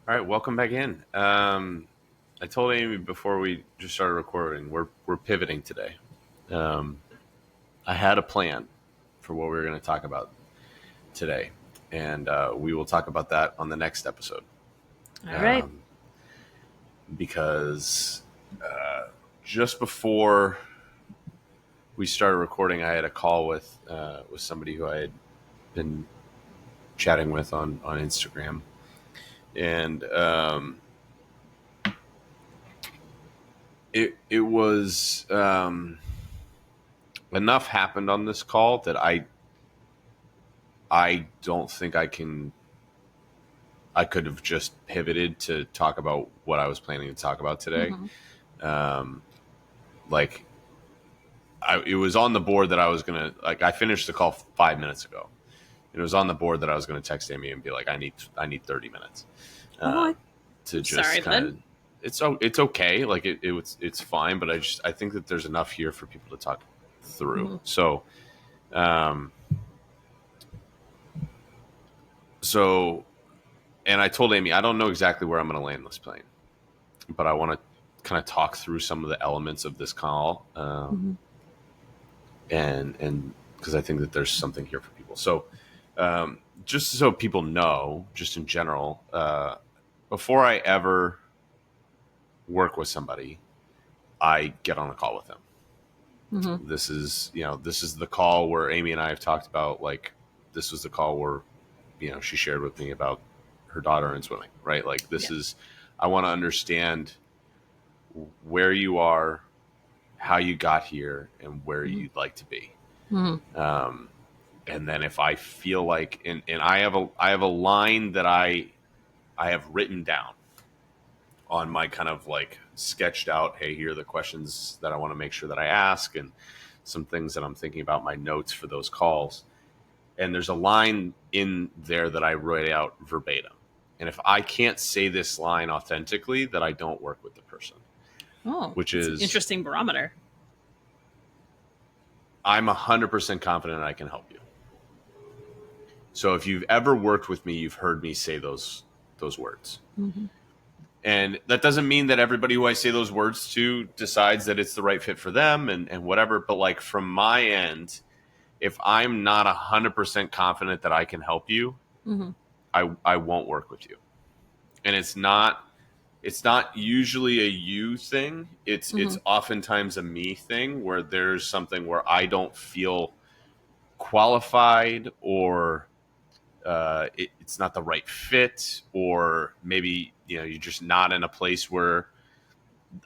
All right, welcome back in. I told Amy before we just started recording, we're pivoting today. Um, I had a plan for what we were going to talk about today, and we will talk about that on the next episode. All right. Um, because just before we started recording, I had a call with somebody who I had been chatting with on Instagram, and it was enough happened on this call that I don't think I could have just pivoted to talk about what I was planning to talk about today. Mm-hmm. Um, like it was on the board that I was gonna I finished the call 5 minutes ago. It was on the board that I was gonna text Amy and be like, I need 30 minutes Oh, to I'm sorry, just kind bud. of. It's okay. Like it's fine, but I think that there's enough here for people to talk through. Mm-hmm. Um, so and I told Amy I don't know exactly where I'm going to land this plane, but I want to kind of talk through some of the elements of this call, Mm-hmm. and because I think that there's something here for people. So, just so people know, just in general, before I ever work with somebody, I get on a call with them. Mm-hmm. This is the call where Amy and I have talked about, like, this was the call where she shared with me about her daughter in swimming, right? Like, this Yeah. is, I want to understand where you are, how you got here, and where Mm-hmm. you'd like to be. Mm-hmm. Um, and then if I feel like, and I have a line that I have written down on my kind of like sketched out, hey, here are the questions that I want to make sure that I ask, and some things that I'm thinking about, my notes for those calls. And there's a line in there that I write out verbatim. And if I can't say this line authentically, that I don't work with the person, Oh, which that's an is, interesting barometer. I'm 100% confident I can help you. So if you've ever worked with me, you've heard me say those words. Mm-hmm. And that doesn't mean that everybody who I say those words to decides that it's the right fit for them and whatever. But like from my end, if I'm not 100% confident that I can help you, Mm-hmm. I won't work with you. And it's not usually a you thing. Mm-hmm. It's oftentimes a me thing where there's something where I don't feel qualified, or it's not the right fit, or maybe you're just not in a place where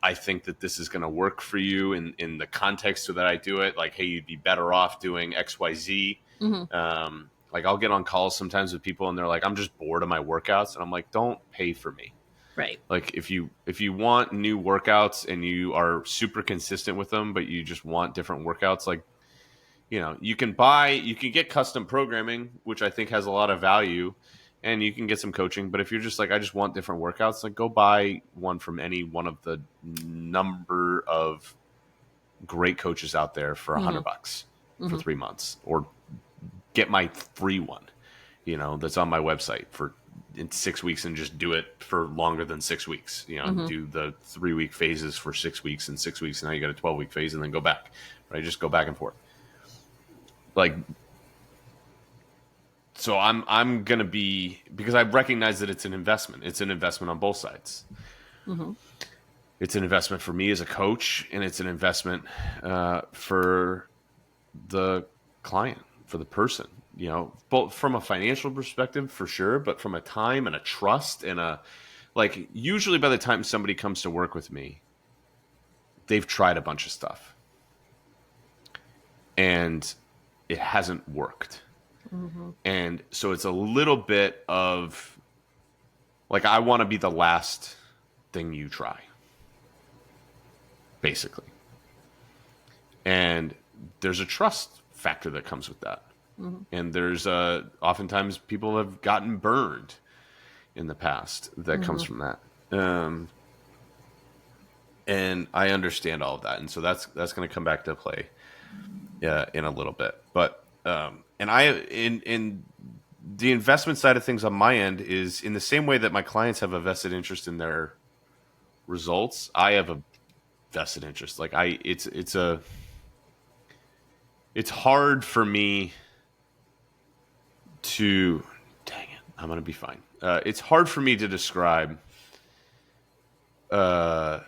I think that this is going to work for you in the context so that I do it. Like, hey, you'd be better off doing XYZ. Mm-hmm. Like, I'll get on calls sometimes with people and they're like, I'm just bored of my workouts. And I'm like, don't pay for me. Right. Like, if you want new workouts and you are super consistent with them, but you just want different workouts, like, you can get custom programming, which I think has a lot of value, and you can get some coaching. But if you're just like, I just want different workouts, like, go buy one from any one of the number of great coaches out there for Mm-hmm. $100 for Mm-hmm. 3 months, or get my free one, that's on my website for in 6 weeks, and just do it for longer than 6 weeks. Mm-hmm. Do the 3 week phases for 6 weeks, and 6 weeks, and now you got a 12-week phase, and then go back, right? Just go back and forth. Like, so I'm gonna be, because I recognize that it's an investment. It's an investment on both sides. Mm-hmm. It's an investment for me as a coach, and it's an investment for the client, for the person. Both from a financial perspective, for sure, but from a time and a trust and a, like, usually by the time somebody comes to work with me, they've tried a bunch of stuff and it hasn't worked. Mm-hmm. And so it's a little bit of like, I want to be the last thing you try, basically. And there's a trust factor that comes with that. Mm-hmm. And there's oftentimes people have gotten burned in the past that comes Mm-hmm. from that. And I understand all of that. And so that's going to come back to play in a little bit. But and I in the investment side of things on my end is in the same way that my clients have a vested interest in their results. I have a vested interest. Like it's hard for me to, dang it, I'm going to be fine. It's hard for me to describe the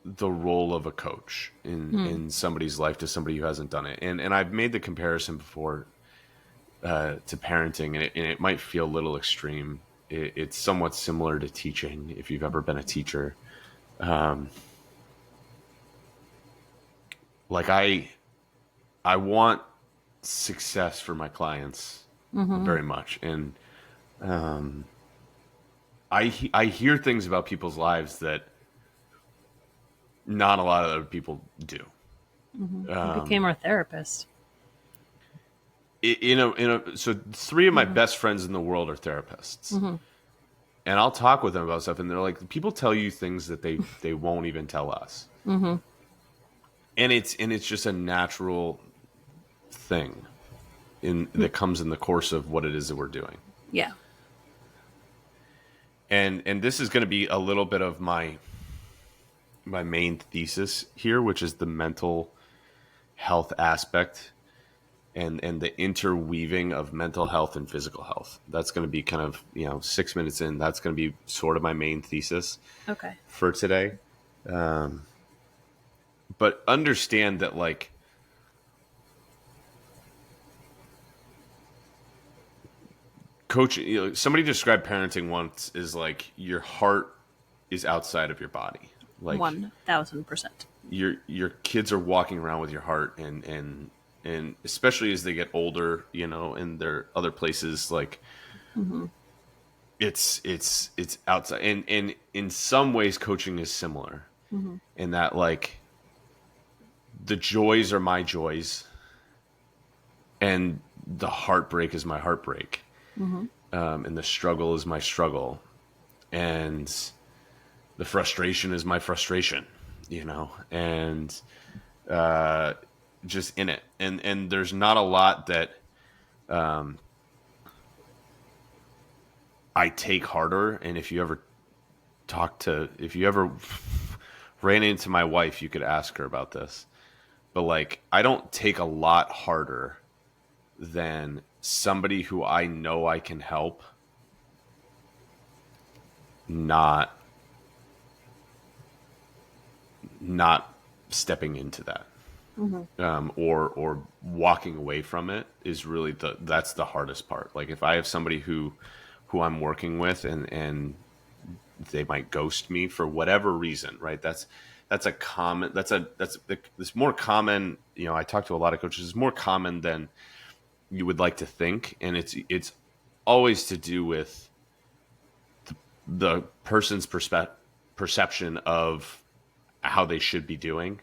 role of a coach in somebody's life to somebody who hasn't done it. And I've made the comparison before to parenting, and it might feel a little extreme. It's somewhat similar to teaching, if you've ever been a teacher. Like I want success for my clients very much. And I hear things about people's lives that not a lot of other people do. You became our therapist. So 3 of my best friends in the world are therapists. And I'll talk with them about stuff, and they're like, people tell you things that they won't even tell us. And it's just a natural thing that comes in the course of what it is that we're doing. Yeah. And this is going to be a little bit of my main thesis here, which is the mental health aspect and the interweaving of mental health and physical health. That's going to be kind of, 6 minutes in, that's going to be sort of my main thesis for today. But understand that, like, coaching, somebody described parenting once as like your heart is outside of your body. Like 1000%. Your kids are walking around with your heart, and especially as they get older, in their other places, like it's outside. And in some ways coaching is similar in that, like, the joys are my joys and the heartbreak is my heartbreak. And the struggle is my struggle, and the frustration is my frustration, and just in it. And there's not a lot that I take harder. And if you ever ran into my wife, you could ask her about this. But, like, I don't take a lot harder than somebody who I know I can help not stepping into that. Or walking away from it is really that's the hardest part. Like, if I have somebody who I'm working with and they might ghost me for whatever reason, right? That's more common. I talk to a lot of coaches. It's more common than you would like to think, and it's always to do with the person's perception of how they should be doing.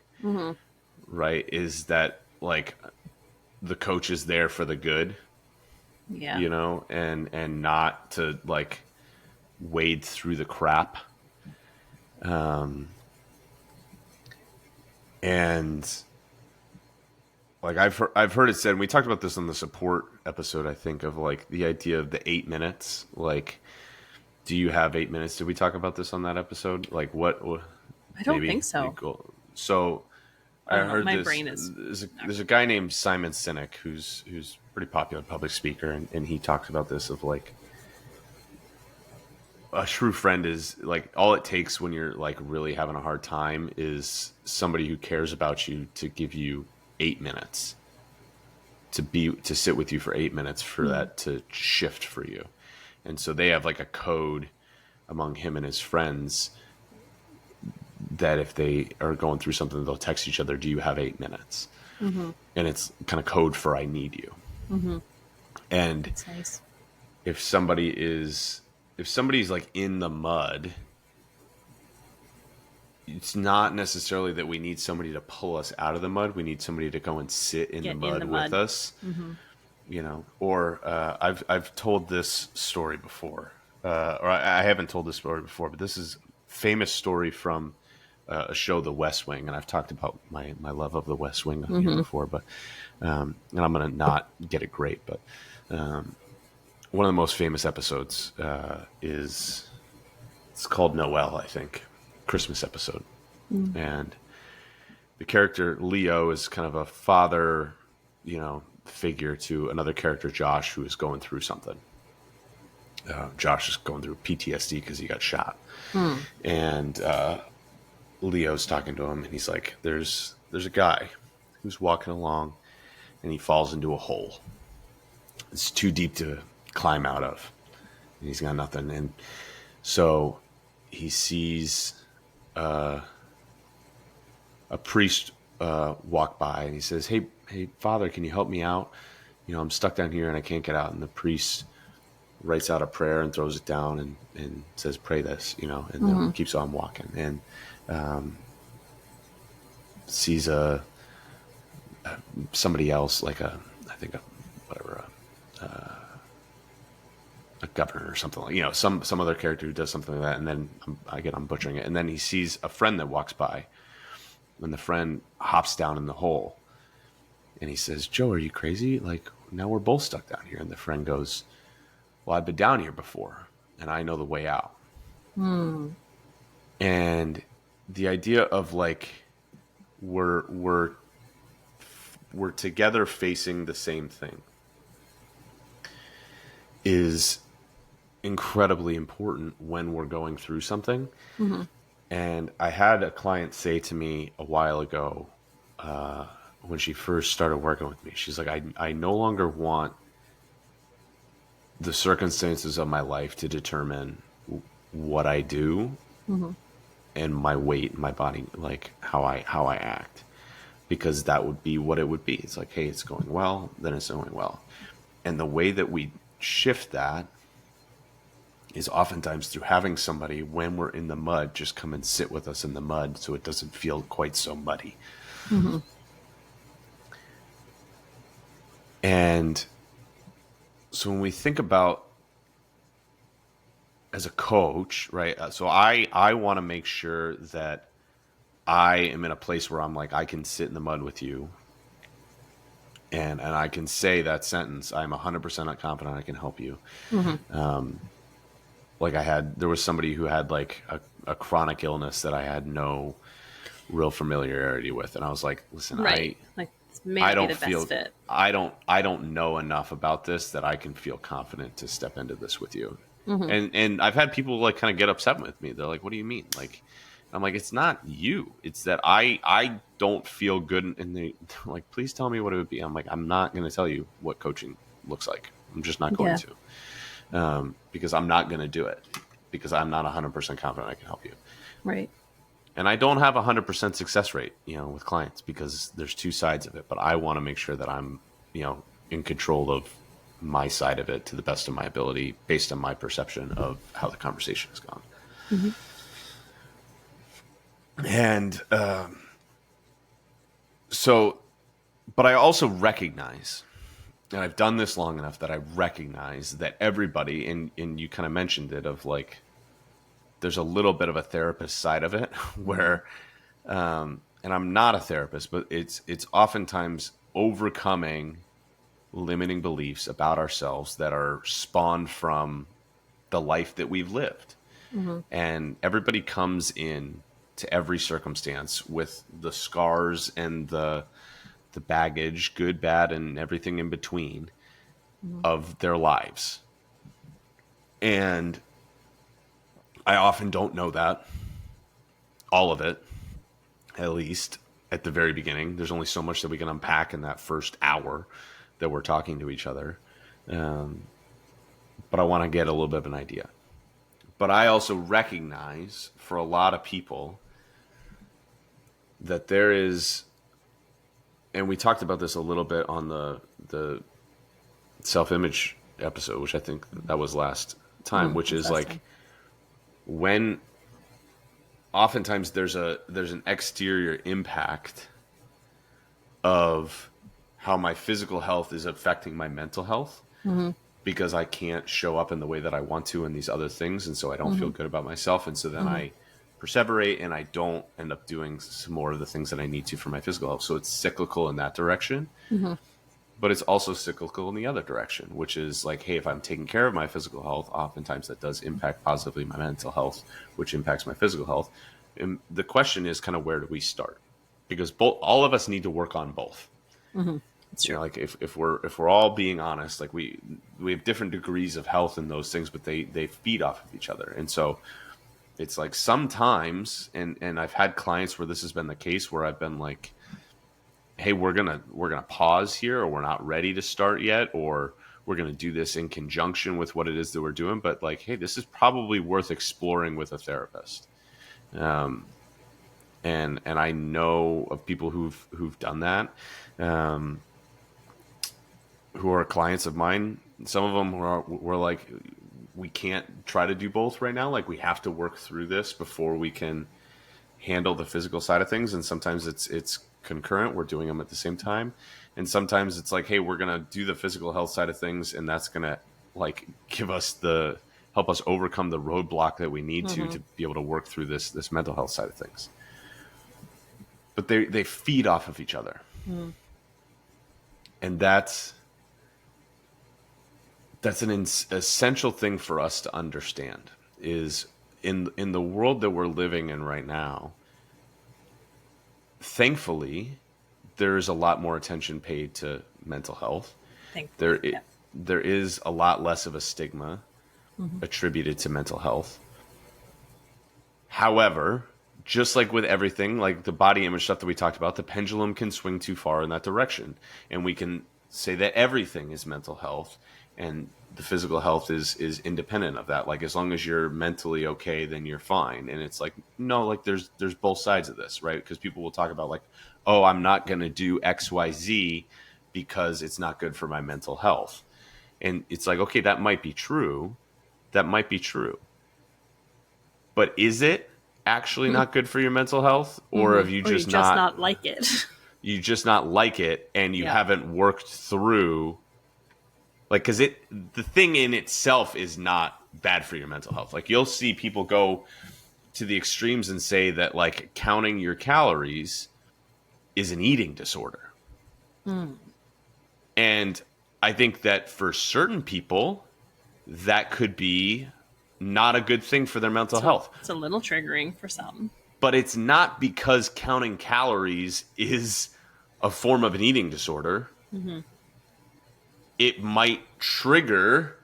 Right? Is that, like, the coach is there for the good, and not to, like, wade through the crap. And, like, I've heard it said, and we talked about this on the support episode, I think, of, like, the idea of the 8 minutes. Like, do you have 8 minutes? Did we talk about this on that episode? Like, what I don't think so. So I heard my this. brain is. There's a guy named Simon Sinek who's a pretty popular public speaker, and he talks about this of, like, a true friend is, like, all it takes when you're, like, really having a hard time is somebody who cares about you to give you 8 minutes, to sit with you for 8 minutes for that to shift for you. And so they have, like, a code among him and his friends that if they are going through something, they'll text each other, do you have 8 minutes? And it's kind of code for I need you. And That's nice. if somebody's like in the mud, it's not necessarily that we need somebody to pull us out of the mud. We need somebody to go and sit in the mud with us, or I've told this story before, or I haven't told this story before, but this is a famous story from a show, The West Wing. And I've talked about my love of The West Wing on here before, but, and I'm going to not get it great, but, one of the most famous episodes is, it's called Noel, I think, Christmas episode. And the character Leo is kind of a father, figure to another character, Josh, who is going through something. Josh is going through PTSD because he got shot. And Leo's talking to him, and he's like, there's a guy who's walking along, and he falls into a hole. It's too deep to climb out of. And he's got nothing. And so he sees a priest walk by, and he says, hey, Father, can you help me out? I'm stuck down here and I can't get out. And the priest writes out a prayer and throws it down and says, pray this, and then keeps on walking. And sees somebody else, like a governor or something, like, some other character who does something like that. And then I'm butchering it. And then he sees a friend that walks by, and the friend hops down in the hole, and he says, Joe, are you crazy? Like, now we're both stuck down here. And the friend goes, well, I've been down here before and I know the way out. And the idea of like, we're together facing the same thing is incredibly important when we're going through something. And I had a client say to me a while ago, when she first started working with me, she's like, I no longer want the circumstances of my life to determine what I do and my weight, my body, like how I act, because that would be what it would be. It's like, hey, it's going well, then it's going well. And the way that we shift that is oftentimes through having somebody, when we're in the mud, just come and sit with us in the mud so it doesn't feel quite so muddy. And so when we think about as a coach, right? So I want to make sure that I am in a place where I'm like, I can sit in the mud with you. And I can say that sentence, I'm 100% confident I can help you. Like there was somebody who had like a chronic illness that I had no real familiarity with. And I was like, listen, right. I don't feel fit. I don't know enough about this that I can feel confident to step into this with you. And I've had people like kind of get upset with me. They're like, what do you mean? Like, I'm like, it's not you. It's that I don't feel good. And they're like, please tell me what it would be. I'm like, I'm not going to tell you what coaching looks like. I'm just not going to, because I'm not going to do it, because I'm not 100% confident I can help you. Right. And I don't have 100% success rate, with clients, because there's two sides of it. But I want to make sure that I'm, in control of my side of it to the best of my ability, based on my perception of how the conversation has gone. And but I also recognize, and I've done this long enough that I recognize that everybody, and you kind of mentioned it, of like, there's a little bit of a therapist side of it where, and I'm not a therapist, but it's oftentimes overcoming limiting beliefs about ourselves that are spawned from the life that we've lived. And everybody comes in to every circumstance with the scars and the baggage, good, bad, and everything in between of their lives. And I often don't know that, all of it, at least at the very beginning. There's only so much that we can unpack in that first hour that we're talking to each other. But I want to get a little bit of an idea. But I also recognize, for a lot of people, that there is, and we talked about this a little bit on the self-image episode, which I think that was last time, which is like, when oftentimes there's an exterior impact of how my physical health is affecting my mental health, because I can't show up in the way that I want to in these other things. And so I don't feel good about myself. And so then I perseverate and I don't end up doing some more of the things that I need to for my physical health. So it's cyclical in that direction. but it's also cyclical in the other direction, which is like, hey, if I'm taking care of my physical health, oftentimes that does impact positively my mental health, which impacts my physical health. And the question is kind of, where do we start? Because all of us need to work on both. Mm-hmm. That's true. Like if we're all being honest, like we have different degrees of health in those things, but they feed off of each other. And so it's like sometimes, and I've had clients where this has been the case, where I've been like, hey, we're gonna pause here, or we're not ready to start yet, or we're gonna do this in conjunction with what it is that we're doing. But like, hey, this is probably worth exploring with a therapist. And I know of people who've done that, who are clients of mine. Some of them were like, we can't try to do both right now. Like, we have to work through this before we can handle the physical side of things. And sometimes it's concurrent. We're doing them at the same time. And sometimes it's like, hey, we're going to do the physical health side of things, and that's going to like help us overcome the roadblock that we need to be able to work through this mental health side of things. But they feed off of each other. Mm. And that's an essential thing for us to understand, is in the world that we're living in right now. Thankfully, there is a lot more attention paid to mental health. There is a lot less of a stigma attributed to mental health. However, just like with everything, like the body image stuff that we talked about, the pendulum can swing too far in that direction. And we can say that everything is mental health, and the physical health is independent of that. Like, as long as you're mentally okay, then you're fine. And it's like, no, like there's both sides of this, right? Because people will talk about like, oh, I'm not going to do XYZ because it's not good for my mental health. And it's like, okay, that might be true. That might be true. But is it actually not good for your mental health? Or have you just not like it? You just not like it, and you haven't worked through, like, because the thing in itself is not bad for your mental health. Like, you'll see people go to the extremes and say that like counting your calories is an eating disorder. And I think that for certain people, that could be not a good thing for their mental health. It's a little triggering for some. But it's not because counting calories is a form of an eating disorder. Mm-hmm. It might trigger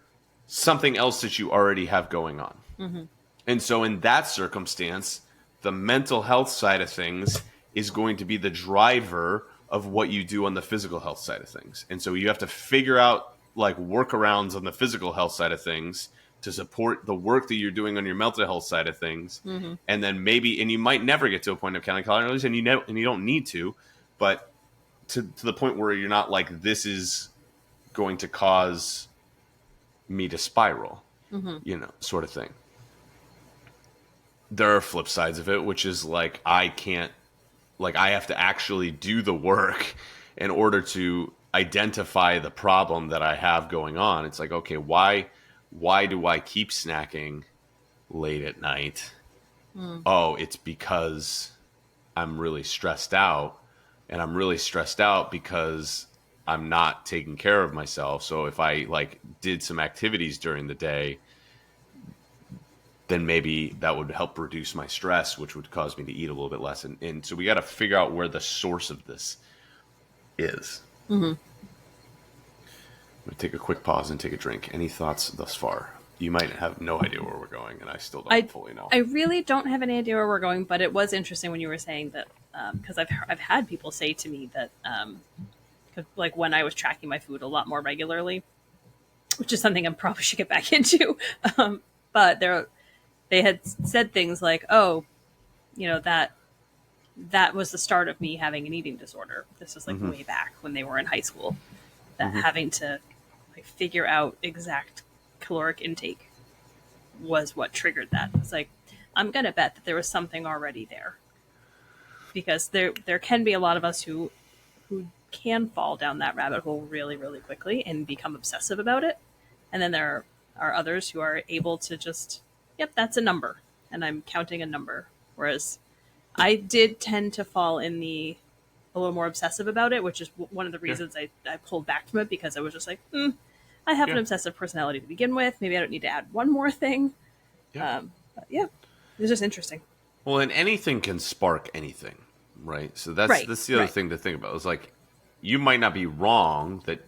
something else that you already have going on. Mm-hmm. And so in that circumstance, the mental health side of things is going to be the driver of what you do on the physical health side of things. And so you have to figure out like workarounds on the physical health side of things to support the work that you're doing on your mental health side of things. Mm-hmm. And then and you might never get to a point of counting calories, and you don't need to, but to the point where you're not like, this is going to cause me to spiral, sort of thing. There are flip sides of it, which is like, I have to actually do the work in order to identify the problem that I have going on. It's like, okay, why do I keep snacking late at night? Oh, it's because I'm really stressed out, and I'm really stressed out because I'm not taking care of myself. So if I like did some activities during the day, then maybe that would help reduce my stress, which would cause me to eat a little bit less. And so we got to figure out where the source of this is. Mm-hmm. I'm going to take a quick pause and take a drink. Any thoughts thus far? You might have no idea where we're going, and I still don't fully know. I really don't have any idea where we're going, but it was interesting when you were saying that, because I've had people say to me that, like when I was tracking my food a lot more regularly, which is something I probably should get back into, but they had said things like, oh, that was the start of me having an eating disorder. This was like way back when they were in high school, that having to like figure out exact caloric intake was what triggered that. It's like, I'm going to bet that there was something already there, because there can be a lot of us who can fall down that rabbit hole really, really quickly and become obsessive about it. And then there are others who are able to just, yep, that's a number, and I'm counting a number. Whereas I did tend to fall in the a little more obsessive about it, which is one of the reasons I pulled back from it, because I was just like, I have an Yeah. obsessive personality to begin with. Maybe I don't need to add one more thing. Yeah. But yeah, it's just interesting. Well, and anything can spark anything, right? So Right, that's the other right. thing to think about. It's like you might not be wrong that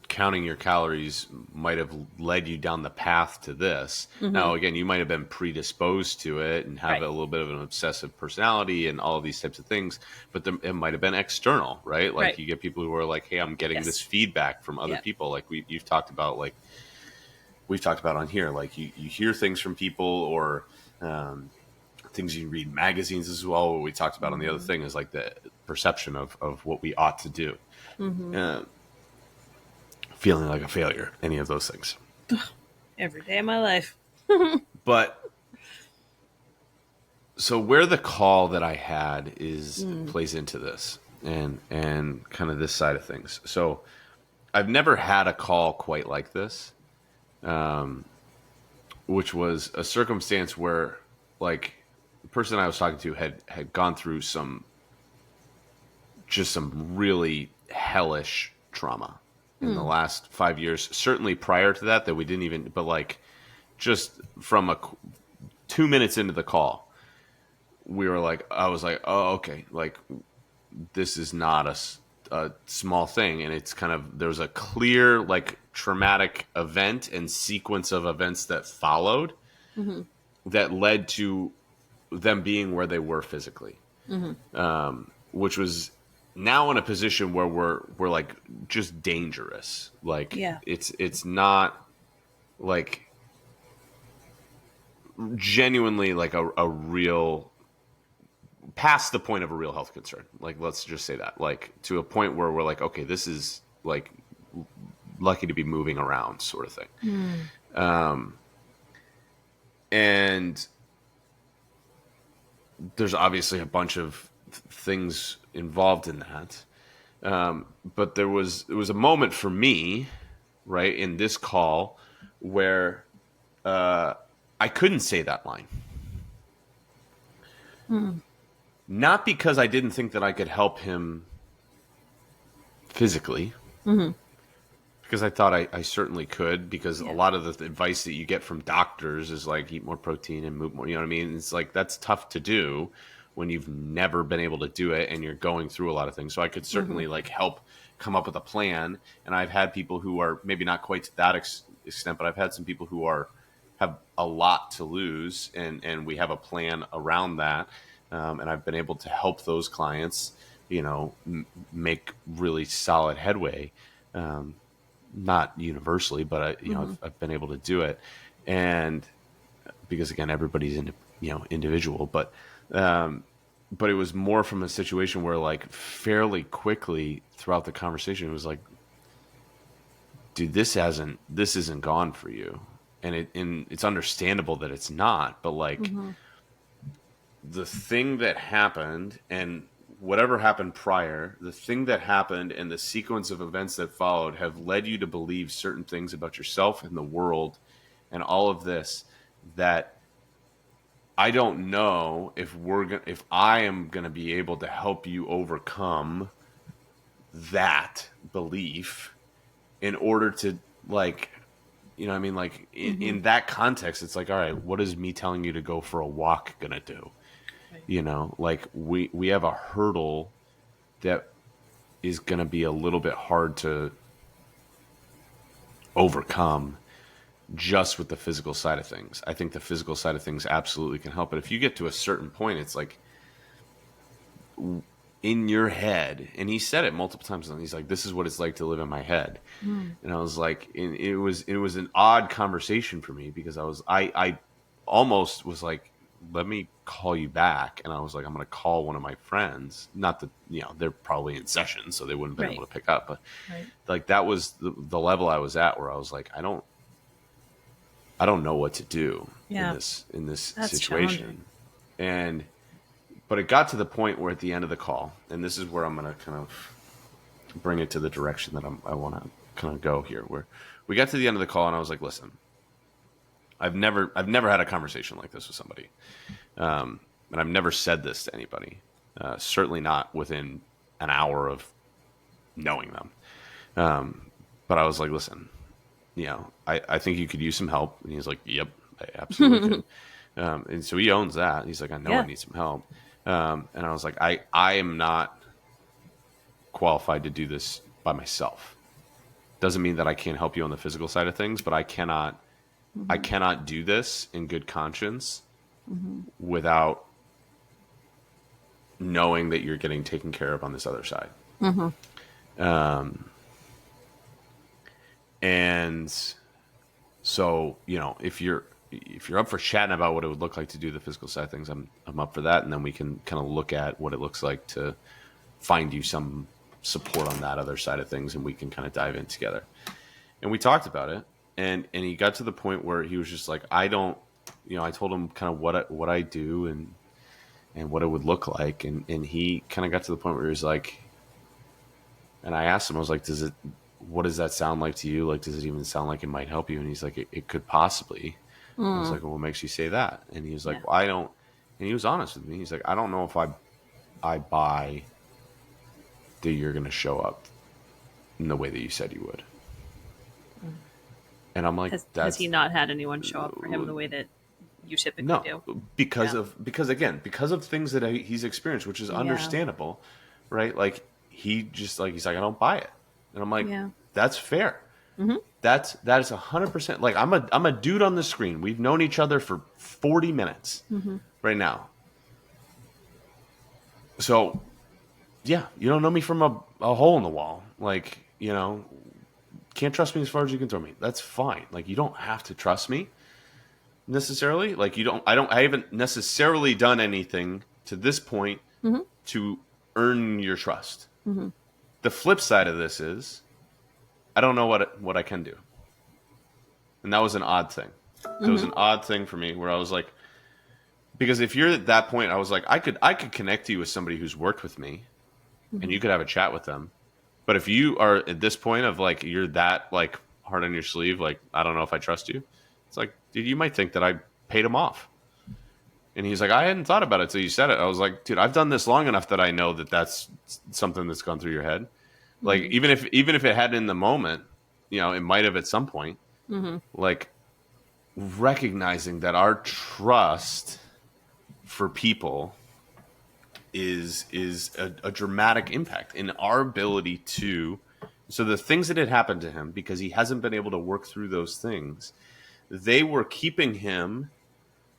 counting your calories might have led you down the path to this. Mm-hmm. Now, again, you might have been predisposed to it and have Right, a little bit of an obsessive personality and all of these types of things, but it might have been external, right? Like right. you get people who are like, "Hey, I'm getting this Yes. feedback from other Yeah. people." Like you've talked about, like we've talked about on here, like you hear things from people or things you read in magazines as well. What we talked about on the other thing is like the perception of what we ought to do. Mm-hmm. Uh, Feeling like a failure, any of those things. Every day of my life. But so where the call that I had is plays into this and kind of this side of things. So I've never had a call quite like this, which was a circumstance where like the person I was talking to had gone through some really hellish trauma in the last 5 years. Certainly prior to that we didn't even, but like just from 2 minutes into the call, we were like, I was like, oh, okay, like this is not a small thing, and it's kind of there's a clear like traumatic event and sequence of events that followed Mm-hmm. that led to them being where they were physically, Mm-hmm. which was now in a position where we're like just dangerous. Like Yeah. it's not like genuinely like a real past the point of a real health concern. Like let's just say that, like to a point where we're like, okay, this is like lucky to be moving around sort of thing. Mm. And there's obviously a bunch of things involved in that. But it was a moment for me, right, in this call where I couldn't say that line. Mm. Not because I didn't think that I could help him physically, Mm-hmm. because I thought I certainly could, because a Yeah. lot of the advice that you get from doctors is like eat more protein and move more. You know what I mean? It's like that's tough to do when you've never been able to do it and you're going through a lot of things. So I could Mm-hmm. certainly like help come up with a plan. And I've had people who are maybe not quite to that extent, but I've had some people who have a lot to lose, and we have a plan around that. And I've been able to help those clients, make really solid headway. Not universally, but Mm-hmm. I've been able to do it, and because again, everybody's individual, but it was more from a situation where like fairly quickly throughout the conversation, it was like, dude, this isn't gone for you, and it's understandable that it's not, but like Mm-hmm. the thing that happened and whatever happened prior, the thing that happened and the sequence of events that followed have led you to believe certain things about yourself and the world and all of this that I don't know if I am going to be able to help you overcome that belief in order to like, what I mean? Like Mm-hmm. in that context, it's like, all right, what is me telling you to go for a walk going to do? Right. Like we have a hurdle that is going to be a little bit hard to overcome just with the physical side of things. I think the physical side of things absolutely can help. But if you get to a certain point, it's like in your head, and he said it multiple times, and he's like, this is what it's like to live in my head. Mm. And I was like, and it was an odd conversation for me, because I almost was like, let me call you back. And I was like, I'm going to call one of my friends. Not that, they're probably in session, so they wouldn't have been Right. able to pick up. But Right. like, that was the level I was at, where I was like, I don't know what to do Yeah. in this That's situation. challenging. But it got to the point where at the end of the call, and this is where I'm going to kind of bring it to the direction that I want to kind of go here, where we got to the end of the call and I was like, listen, I've never had a conversation like this with somebody. And I've never said this to anybody, certainly not within an hour of knowing them. But I was like, listen, I think you could use some help. And he's like, yep, I absolutely could. And so he owns that. He's like, I know I Yeah. need some help. And I was like, I am not qualified to do this by myself. Doesn't mean that I can't help you on the physical side of things, but I cannot do this in good conscience without knowing that you're getting taken care of on this other side. And so, if you're up for chatting about what it would look like to do the physical side of things, I'm up for that. And then we can kind of look at what it looks like to find you some support on that other side of things, and we can kind of dive in together. And we talked about it, and he got to the point where he was just like, I don't, I told him kind of what I do and what it would look like, and he kind of got to the point where he was like, and I asked him, I was like, what does that sound like to you? Like, does it even sound like it might help you? And he's like, it could possibly. I was like, well, what makes you say that? And he was like, well, I don't. And he was honest with me. He's like, I don't know if I buy that you're going to show up in the way that you said you would. And I'm like, has he not had anyone show up for him the way that you typically do? because of things that he's experienced, which is understandable, right? Like he's like, I don't buy it. And I'm like, that's fair. That is 100%. Like I'm a dude on the screen. We've known each other for 40 minutes right now. So yeah, you don't know me from a hole in the wall. Like, can't trust me as far as you can throw me. That's fine. Like, you don't have to trust me necessarily. Like, I haven't necessarily done anything to this point to earn your trust. The flip side of this is I don't know what I can do. And that was an odd thing. It was an odd thing for me where I was like, because if you're at that point, I was like, I could connect you with somebody who's worked with me and you could have a chat with them. But if you are at this point of like, you're that like hard on your sleeve, like, I don't know if I trust you. It's like, dude, you might think that I paid him off. And he's like, I hadn't thought about it till you said it. I was like, dude, I've done this long enough that I know that that's something that's gone through your head. Like, even if it hadn't in the moment, it might have at some point. Like, recognizing that our trust for people is a dramatic impact in our ability to. So the things that had happened to him, because he hasn't been able to work through those things, they were keeping him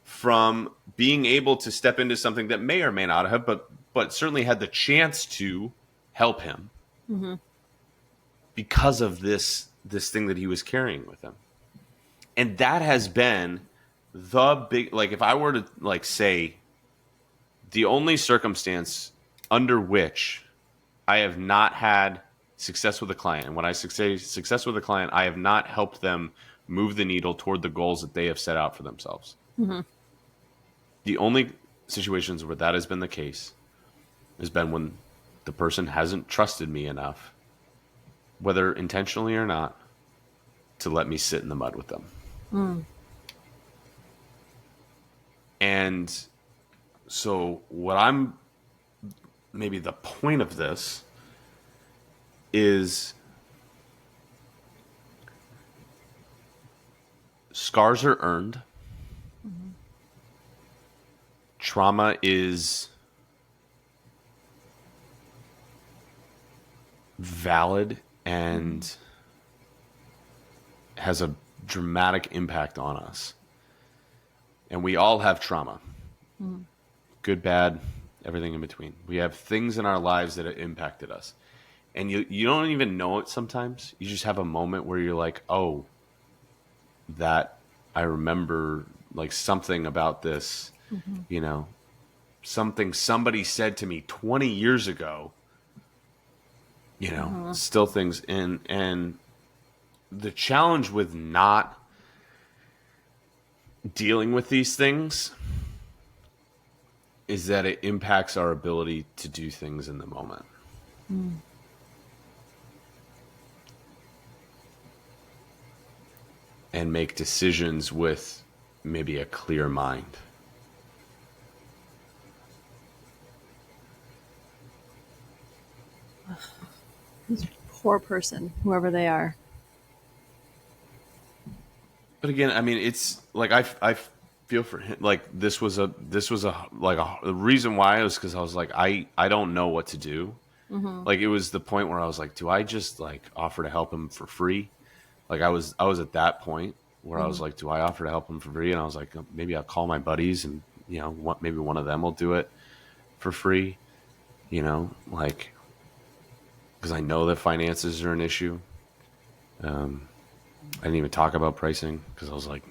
from being able to step into something that may or may not have, but certainly had the chance to help him because of this thing that he was carrying with him. And that has been the big, like, if I were to like say the only circumstance under which I have not had success with a client, and when I say success with a client, I have not helped them move the needle toward the goals that they have set out for themselves. The only situations where that has been the case has been when the person hasn't trusted me enough, whether intentionally or not, to let me sit in the mud with them. And so what I'm, maybe the point of this is, scars are earned. Trauma is valid and has a dramatic impact on us. And we all have trauma. Good, bad, everything in between. We have things in our lives that have impacted us. And you don't even know it sometimes. You just have a moment where you're like, oh, that I remember like something about this, something somebody said to me 20 years ago, still things in. And the challenge with not dealing with these things is that it impacts our ability to do things in the moment. And make decisions with maybe a clear mind. This poor person, whoever they are. But again, I mean, it's like I feel for him. Like this was a like the reason why was because I was like I don't know what to do. Mm-hmm. Like it was the point where I was like, do I just like offer to help him for free? Like I was at that point where I Mm-hmm. was like, do I offer to help him for free? And I was like, maybe I'll call my buddies and maybe one of them will do it for free. Like because I know that finances are an issue. Um, I didn't even talk about pricing because I was like,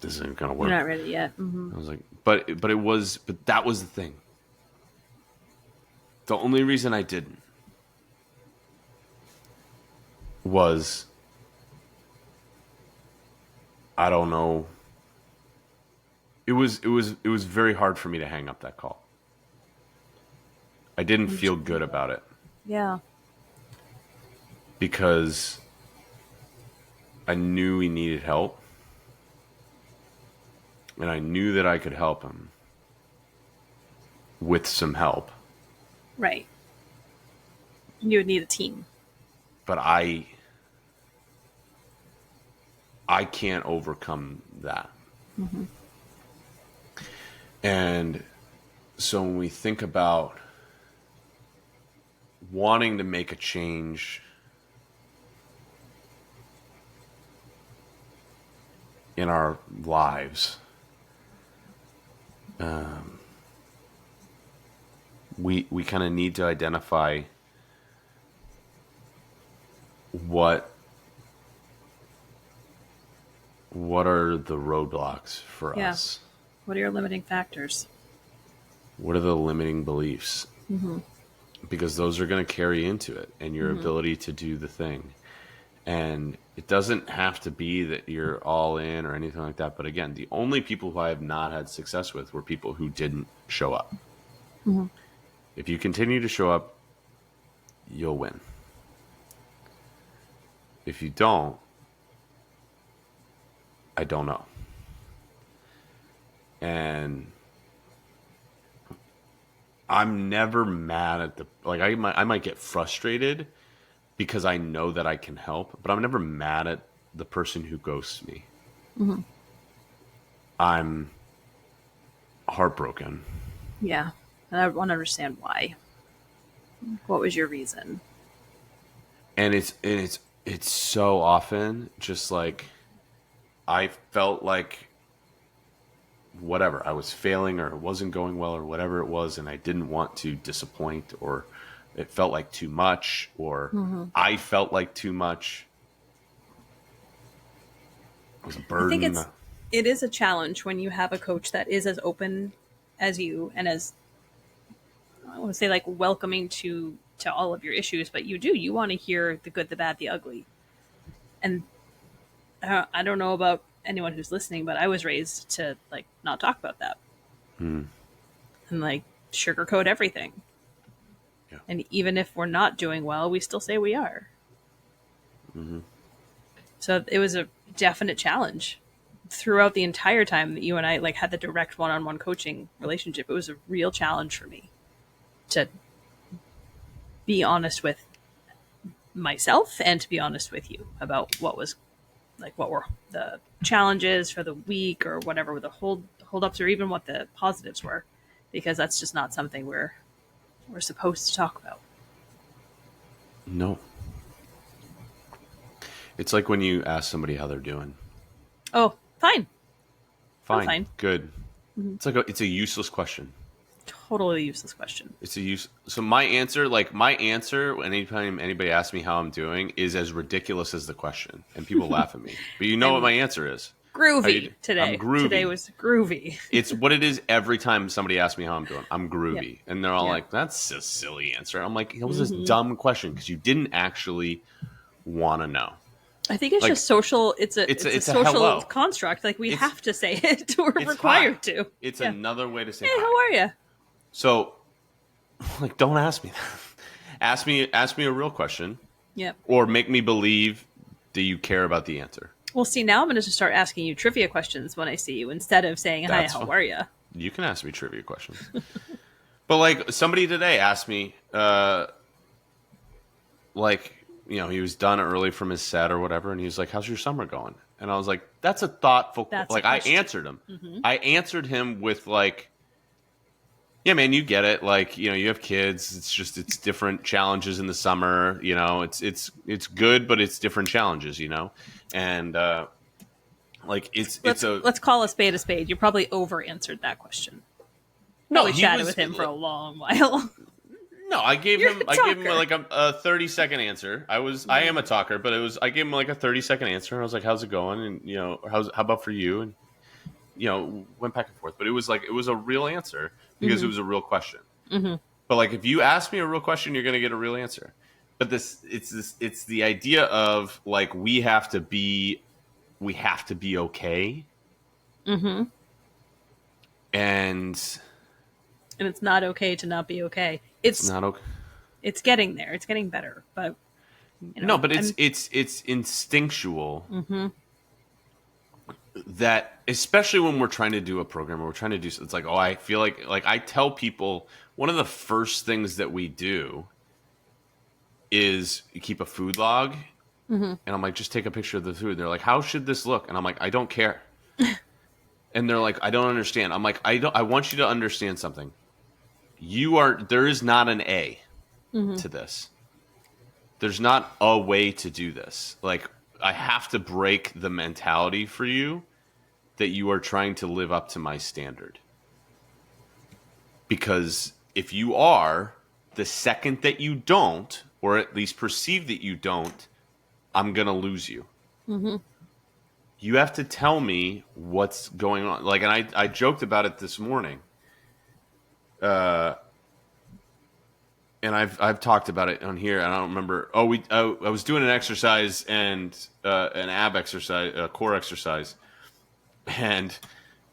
this isn't gonna You're work. not ready yet. Mm-hmm. I was like, but that was the thing. The only reason I didn't was I don't know. It was very hard for me to hang up that call. I didn't feel good about it Yeah. because I knew he needed help and I knew that I could help him with some help. Right. You would need a team. But I can't overcome that. Mm-hmm. And so when we think about wanting to make a change in our lives, we kind of need to identify what are the roadblocks for Yeah. us? What are your limiting factors? What are the limiting beliefs? Mm-hmm. Because those are going to carry into it and your Mm-hmm. ability to do the thing. And it doesn't have to be that you're all in or anything like that. But again, the only people who I have not had success with were people who didn't show up. Mm-hmm. If you continue to show up, you'll win. If you don't, I don't know. And I'm never mad at I might get frustrated because I know that I can help, but I'm never mad at the person who ghosts me. Mm-hmm. I'm heartbroken. Yeah. And I want to understand why. What was your reason? And it's so often just like I felt like whatever, I was failing or it wasn't going well or whatever it was, and I didn't want to disappoint, or it felt like too much, or Mm-hmm. I felt like too much. It was a I think burden. it is a challenge when you have a coach that is as open as you and as I want to say like welcoming to all of your issues, but you want to hear the good, the bad, the ugly. And I don't know about anyone who's listening, but I was raised to like not talk about that Hmm. and like sugarcoat everything. Yeah. And even if we're not doing well, we still say we are. Mm-hmm. So it was a definite challenge throughout the entire time that you and I like had the direct one-on-one coaching relationship. It was a real challenge for me to be honest with myself and to be honest with you about what was like what were the challenges for the week or whatever the hold ups or even what the positives were, because that's just not something we're supposed to talk about. No. It's like when you ask somebody how they're doing. Oh, fine. I'm Fine. fine. Good. It's a useless question. Totally useless question. So my answer anytime anybody asks me how I'm doing is as ridiculous as the question, and people laugh at me. But you know what I'm my answer is? groovy today. I'm groovy. Today was groovy. It's what it is every time somebody asks me how I'm doing. I'm Yep. groovy, and they're all Yep. like, "That's a silly answer." I'm like, "It was this Mm-hmm. dumb question because you didn't actually want to know." I think it's Like just social. It's a it's a social hello. construct. Like we It's have to say it. We're it's required hi. to. It's Yeah. another way to say Hey, hi. how are you? So, like, don't ask me that. Ask me a real question, Yep. or make me believe that you care about the answer. Well, see, now I'm going to just start asking you trivia questions when I see you instead of saying, hi, That's how fine. are you? You can ask me trivia questions. But like somebody today asked me, like he was done early from his set or whatever, and he was like, "How's your summer going?" And I was like, "That's a thoughtful." That's a Like I question. answered him. I answered him with like, "Yeah, man, you get it. Like, you have kids. It's different challenges in the summer. It's good, but it's different challenges. And like it's a Let's call a spade a spade. You probably over answered that question. no. Probably He chatted was with him for a long while. no. I gave You're him a I gave him talker. like a 30-second answer. I am a talker, but I gave him like a 30-second answer, and I was like, "How's it going?" And how about for you? And went back and forth, but it was a real answer because it was a real question. But like if you ask me a real question, you're going to get a real answer. But it's the idea of like we have to be okay, and And it's not okay to not be okay. it's not okay. It's getting there. It's getting better. But No, but I'm it's instinctual that especially when we're trying to do a program or we're trying to do it's like, oh, I feel like I tell people one of the first things that we do is you keep a food log. And I'm like, just take a picture of the food. They're like, how should this look? And I'm like, I don't care. And they're like, I don't understand. I'm like, I want you to understand something. There is not an A to this. There's not a way to do this. Like, I have to break the mentality for you that you are trying to live up to my standard. Because if you are, the second that you don't, or at least perceive that you don't, I'm going to lose you. You have to tell me what's going on. Like, and I joked about it this morning. And I've talked about it on here. I don't remember. I was doing an exercise and an ab exercise, a core exercise, and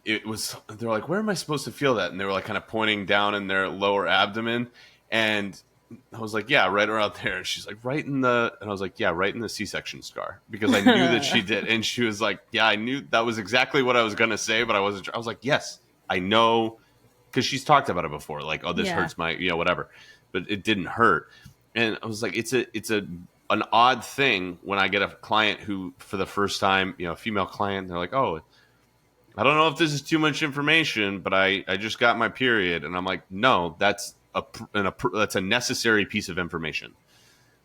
they're like, where am I supposed to feel that? And they were like kind of pointing down in their lower abdomen, and I was like, yeah, right around there. And she's like, and I was like, yeah, right in the C-section scar, because I knew that she did. And she was like, yeah, I knew that was exactly what I was gonna say, but I wasn't. I was like, yes, I know, because she's talked about it before. Like, oh, this hurts my, whatever, but it didn't hurt. And I was like, it's an odd thing when I get a client who, for the first time, a female client, they're like, oh, I don't know if this is too much information, but I just got my period. And I'm like, no, that's a necessary piece of information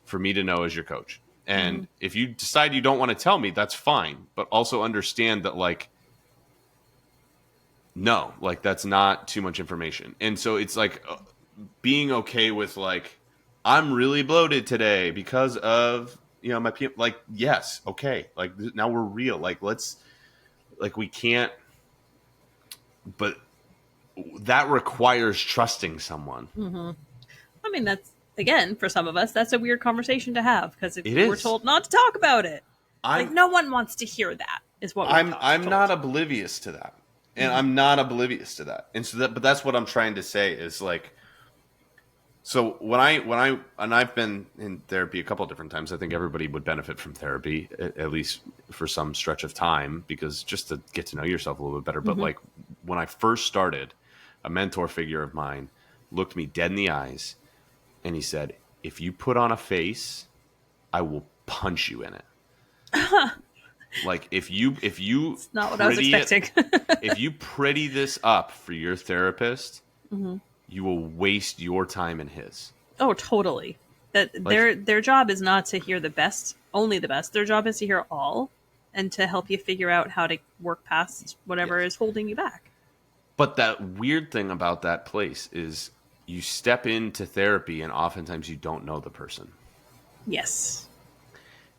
for me to know as your coach. And if you decide you don't want to tell me, that's fine. But also understand that, like, no, like, that's not too much information. And so it's like being okay with, like, I'm really bloated today because of, my PM. Like, yes, okay. Like, now we're real. Like, we can't, but that requires trusting someone. I mean, that's, again, for some of us, that's a weird conversation to have because if It we're is. told not to talk about it, like I'm no one wants to hear that. Is what we're I'm told. not oblivious to that. And I'm not oblivious to that. And so but that's what I'm trying to say is like, so and I've been in therapy a couple of different times. I think everybody would benefit from therapy, at least for some stretch of time, because just to get to know yourself a little bit better. But like when I first started, a mentor figure of mine looked me dead in the eyes and he said, if you put on a face, I will punch you in it. Like if you It's not what I was expecting. if you pretty this up for your therapist, you will waste your time and his. Oh, totally. That their job is not to hear the best, only the best. Their job is to hear all and to help you figure out how to work past whatever is holding you back. But that weird thing about that place is you step into therapy and oftentimes you don't know the person. Yes.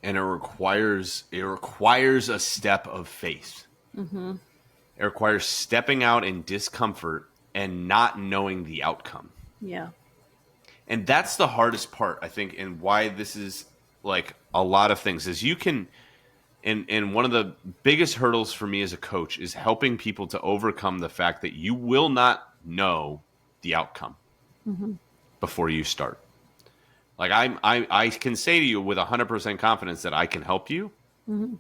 And it requires a step of faith. It requires stepping out in discomfort and not knowing the outcome. Yeah. And that's the hardest part, I think, and why this is like a lot of things is you can, and one of the biggest hurdles for me as a coach is helping people to overcome the fact that you will not know the outcome before you start. Like I can say to you with 100% confidence that I can help you, and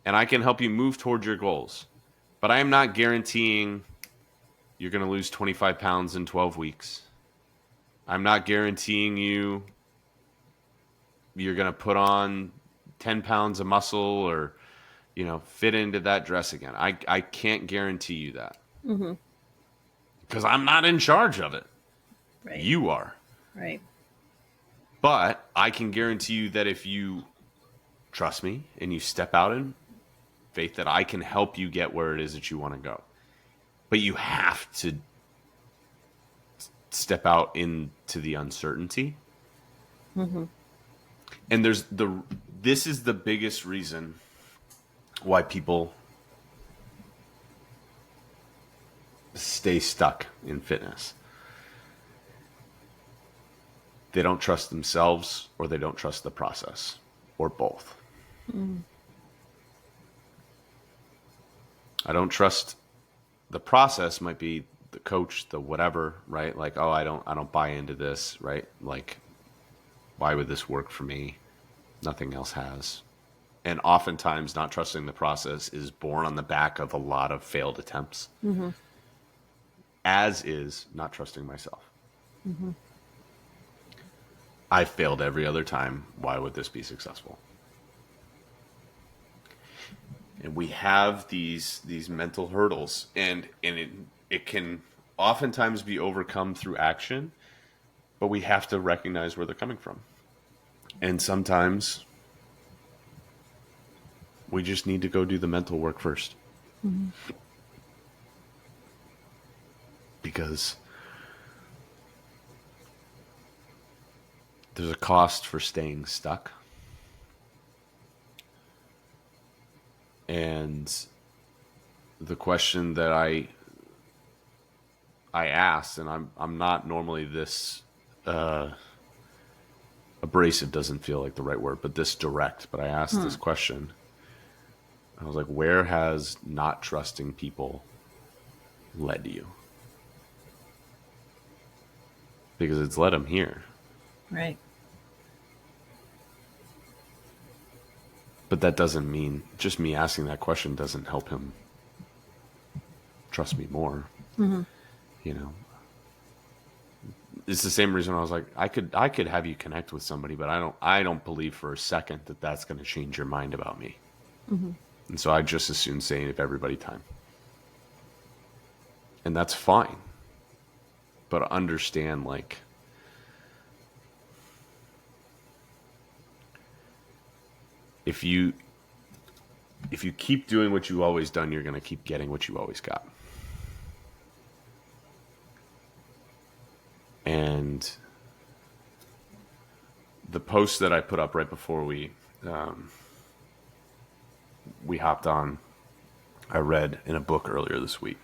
I can help you move towards your goals. But I am not guaranteeing you're going to lose 25 pounds in 12 weeks. I'm not guaranteeing you you're going to put on 10 pounds of muscle or, fit into that dress again. I can't guarantee you that because I'm not in charge of it. Right. You are. Right. But I can guarantee you that if you trust me and you step out in faith, that I can help you get where it is that you want to go. But you have to step out into the uncertainty. And this is the biggest reason why people stay stuck in fitness. They don't trust themselves, or they don't trust the process, or both. I don't trust the process. Might be the coach, the whatever, right? Like, oh, I don't buy into this, right? Like, why would this work for me? Nothing else has. And oftentimes not trusting the process is born on the back of a lot of failed attempts, as is not trusting myself. I failed every other time. Why would this be successful? And we have these mental hurdles, and it can oftentimes be overcome through action, but we have to recognize where they're coming from. And sometimes we just need to go do the mental work first. Because there's a cost for staying stuck. And the question that I asked, and I'm not normally this abrasive, doesn't feel like the right word, but this direct. But I asked this question. I was like, where has not trusting people led you? Because it's led him here. Right. But that doesn't mean, just me asking that question doesn't help him trust me more. It's the same reason I was like, I could have you connect with somebody, but I don't believe for a second that that's going to change your mind about me. And so I just as soon save everybody time. And that's fine. But understand, like, if you keep doing what you've always done, you're going to keep getting what you always got. And the post that I put up right before we hopped on, I read in a book earlier this week,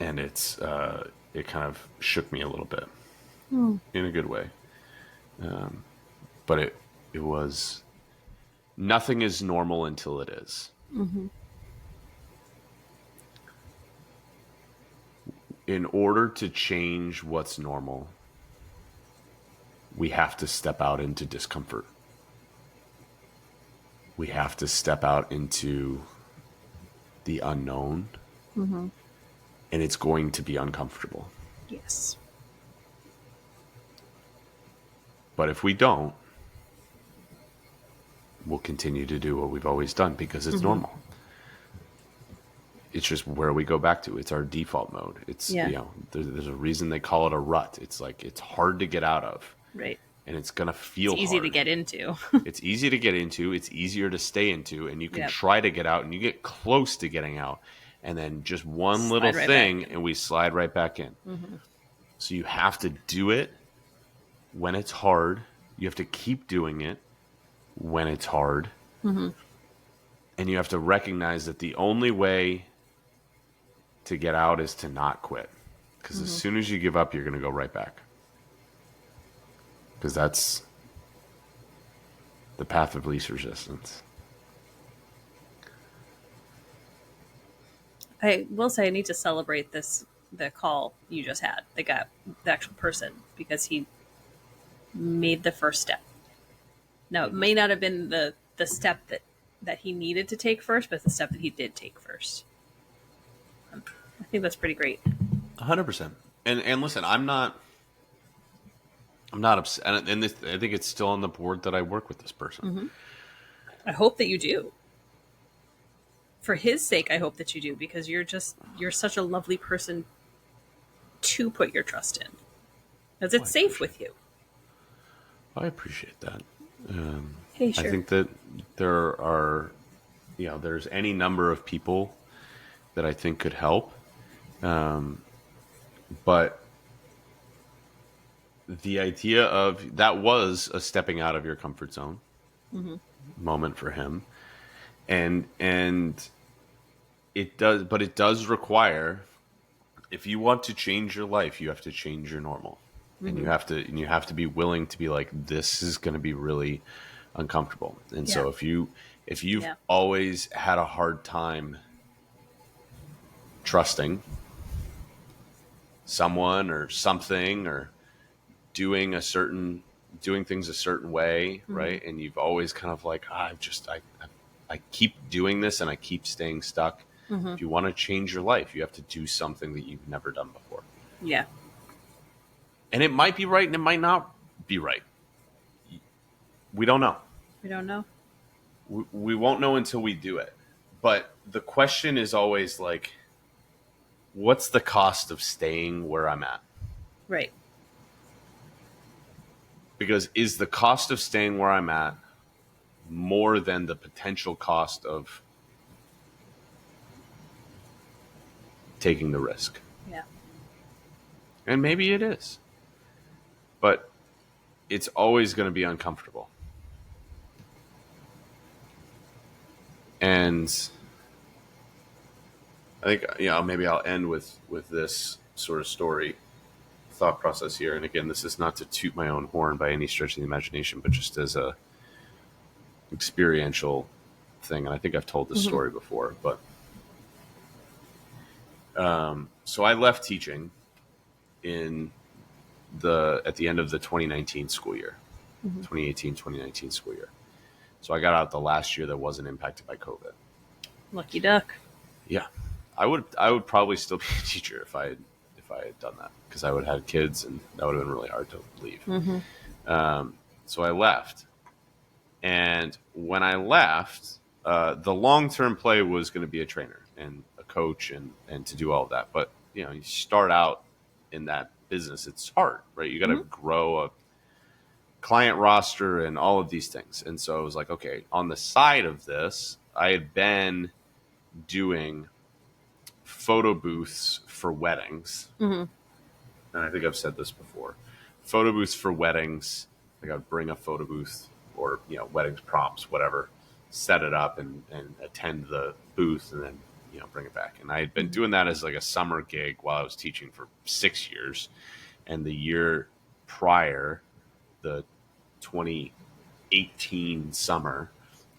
and it kind of shook me a little bit in a good way. But it was, nothing is normal until it is. In order to change what's normal, we have to step out into discomfort. We have to step out into the unknown. And it's going to be uncomfortable. Yes. But if we don't, we'll continue to do what we've always done because it's normal. It's just where we go back to. It's our default mode. It's, there's a reason they call it a rut. It's like, it's hard to get out of. Right. And it's going to feel It's easy hard. to get into. It's easy to get into. It's easier to stay into. And you can try to get out, and you get close to getting out. And then just one little thing, and we slide right back in. So you have to do it when it's hard. You have to keep doing it when it's hard. And you have to recognize that the only way to get out is to not quit. Because as soon as you give up, you're going to go right back. Because that's the path of least resistance. I will say I need to celebrate the call you just had, the actual person, because he made the first step. Now, it may not have been the step that he needed to take first, but the step that he did take first. I think that's pretty great. 100%. And listen, I'm not I'm not upset, and I think it's still on the board that I work with this person. Mm-hmm. I hope that you do. For his sake, I hope that you do, because you're such a lovely person to put your trust in, because Well, it's safe with you. I appreciate that. Um, Hey, I sure. think that there are, there's any number of people that I think could help, but the idea of that was a stepping out of your comfort zone Mm-hmm. moment for him, and it does require, if you want to change your life, you have to change your normal, and Mm-hmm. you have to be willing to be like, this is going to be really uncomfortable. And Yeah. so if you've Yeah. always had a hard time trusting someone or something, or doing a certain doing things a certain way, Mm-hmm. right? And you've always kind of like, I keep doing this and I keep staying stuck. Mm-hmm. If you want to change your life, you have to do something that you've never done before. Yeah. And it might be right and it might not be right. We don't know. We don't know. We won't know until we do it. But the question is always like, what's the cost of staying where I'm at? Right. Because is the cost of staying where I'm at more than the potential cost of taking the risk? Yeah. And maybe it is. But it's always going to be uncomfortable. And I think, maybe I'll end with this sort of story thought process here. And again, this is not to toot my own horn by any stretch of the imagination, but just as a experiential thing. And I think I've told this Mm-hmm. story before, but so I left teaching in at the end of the 2019 school year, Mm-hmm. 2018-2019 school year. So I got out the last year that wasn't impacted by COVID. Lucky duck. Yeah, I would probably still be a teacher if I had done that, because I would have had kids and that would have been really hard to leave. Mm-hmm. So I left, and when I left, the long term play was going to be a trainer and a coach and to do all of that. But you start out in that business, it's hard, right? You got to Mm-hmm. grow a client roster and all of these things. And so I was like, okay, on the side of this, I had been doing photo booths for weddings. Mm-hmm. And I think I've said this before. Photo booths for weddings. Like, I'd bring a photo booth or, weddings props, whatever, set it up and attend the booth and then, bring it back. And I had been doing that as like a summer gig while I was teaching for 6 years. And the year prior, the 2018 summer,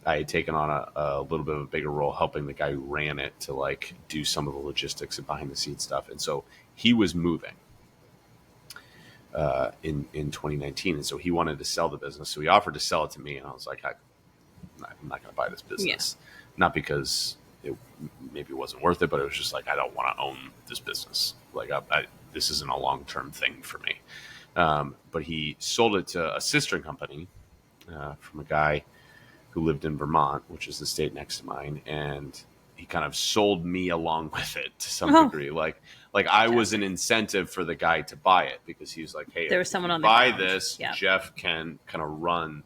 I had taken on a little bit of a bigger role helping the guy who ran it to like do some of the logistics and behind the scenes stuff. And so he was moving in 2019. And so he wanted to sell the business. So he offered to sell it to me. And I was like, I'm not going to buy this business. Yeah. Not because it maybe wasn't worth it, but it was just like, I don't want to own this business. Like, this isn't a long-term thing for me. But he sold it to a sister company from a guy who lived in Vermont, which is the state next to mine. And he kind of sold me along with it to some degree. Like I was an incentive for the guy to buy it, because he was like, hey, there was someone on the buy ground. this, Yeah. Jeff can kind of run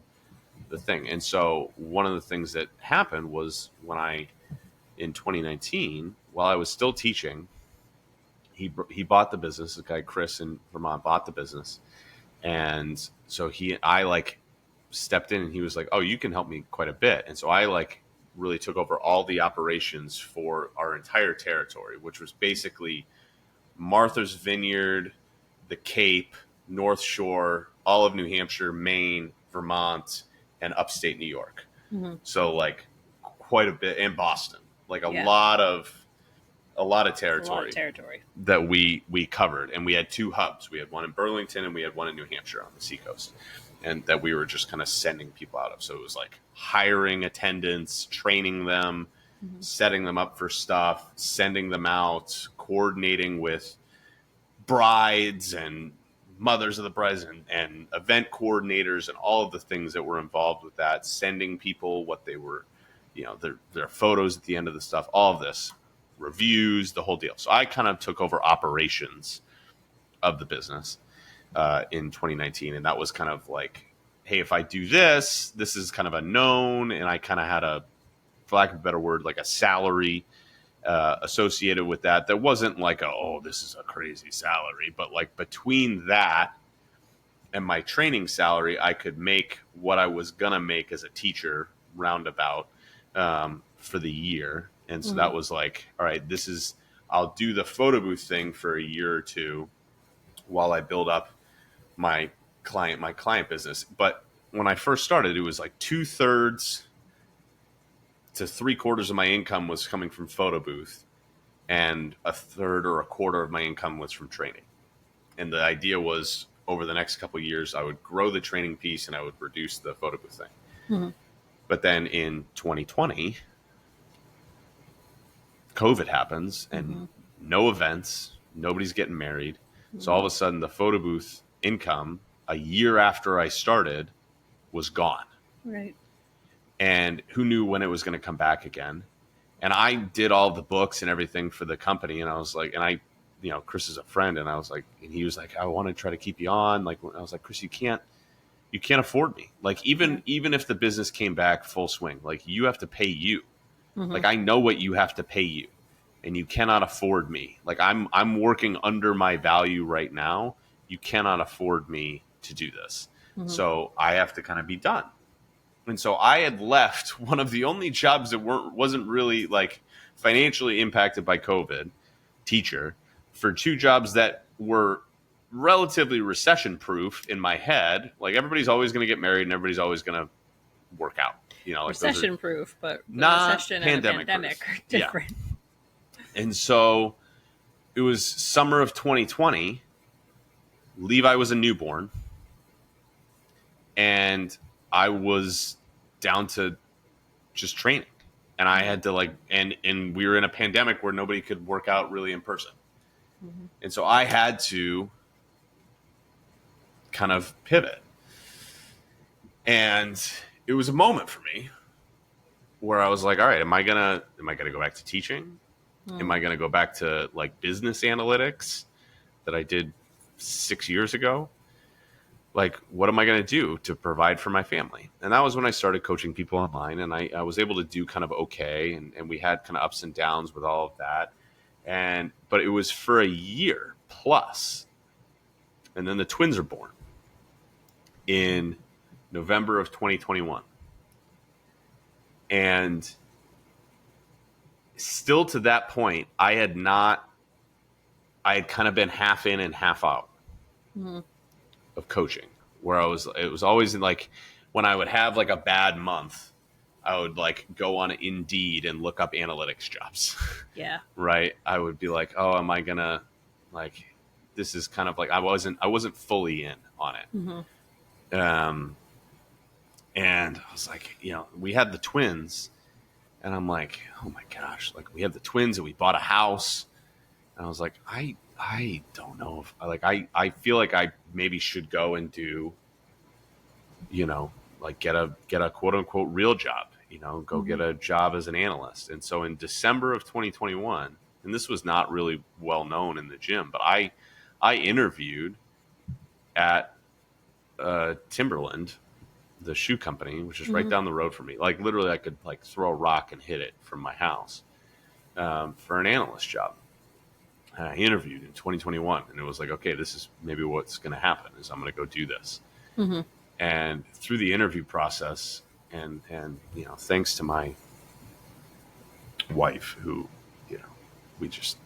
the thing. And so one of the things that happened was when in 2019, while I was still teaching, he bought the business. This guy, Chris in Vermont, bought the business. And so I like stepped in and he was like, oh, you can help me quite a bit. And so I like really took over all the operations for our entire territory, which was basically Martha's Vineyard, the Cape, North Shore, all of New Hampshire, Maine, Vermont, and upstate New York. Mm-hmm. So like quite a bit, and Boston, like a lot of territory that we covered. And we had two hubs. We had one in Burlington and we had one in New Hampshire on the seacoast, and that we were just kind of sending people out of. So it was like hiring attendants, training them, setting them up for stuff, sending them out, coordinating with brides and mothers of the brides and event coordinators and all of the things that were involved with that, sending people what they were, their photos at the end of the stuff, all of this, reviews, the whole deal. So I kind of took over operations of the business in 2019. And that was kind of like, hey, if I do this, this is kind of a known. And I kind of had for lack of a better word, like a salary associated with that. That wasn't like this is a crazy salary, but like between that and my training salary, I could make what I was gonna make as a teacher roundabout for the year. And so that was like, all right, I'll do the photo booth thing for a year or two while I build up my client business. But when I first started, it was like 2/3 to 3/4 of my income was coming from photo booth, and 1/3 or 1/4 of my income was from training. And the idea was over the next couple of years, I would grow the training piece and I would reduce the photo booth thing. Mm-hmm. But then in 2020, COVID happens and no events, nobody's getting married. So all of a sudden the photo booth income a year after I started was gone. Right. And who knew when it was going to come back again. And I did all the books and everything for the company. And I was like, Chris is a friend. And I was like, and he was like, I want to try to keep you on. Like, I was like, Chris, you can't afford me. Like, even if the business came back full swing, like you have to pay you. Mm-hmm. Like, I know what you have to pay you and you cannot afford me. Like I'm working under my value right now. You cannot afford me to do this. Mm-hmm. So I have to kind of be done. And so I had left one of the only jobs that wasn't really like financially impacted by COVID, teacher, for 2 jobs that were relatively recession proof in my head. Like everybody's always going to get married and everybody's always going to work out. Like recession proof, but not recession pandemic and a pandemic are different. Yeah. And so it was summer of 2020. Levi was a newborn. And I was down to just training, and I had to and we were in a pandemic where nobody could work out really in person. Mm-hmm. And so I had to kind of pivot. And it was a moment for me where I was like, all right, am I gonna go back to teaching? Am I gonna go back to like business analytics that I did 6 years ago? Like, what am I going to do to provide for my family? And that was when I started coaching people online, and I was able to do kind of okay. And we had kind of ups and downs with all of that. But it was for a year plus. And then the twins are born in November of 2021. And still to that point, I had kind of been half in and half out. Mm-hmm. Of coaching, where it was always like when I would have like a bad month, I would like go on Indeed and look up analytics jobs. Yeah. Right. I would be like, oh, am I gonna like, this is kind of like, I wasn't fully in on it. Mm-hmm. And I was like, we had the twins and I'm like, oh my gosh, like we have the twins and we bought a house. And I was like, I don't know if I feel like I maybe should go and do, like get a quote unquote real job, go get a job as an analyst. And so in December of 2021, and this was not really well known in the gym, but I interviewed at Timberland, the shoe company, which is right down the road from me. Like literally I could like throw a rock and hit it from my house for an analyst job. I interviewed in 2021, and it was like, okay, this is maybe what's going to happen is I'm going to go do this. Mm-hmm. And through the interview process and thanks to my wife who, we just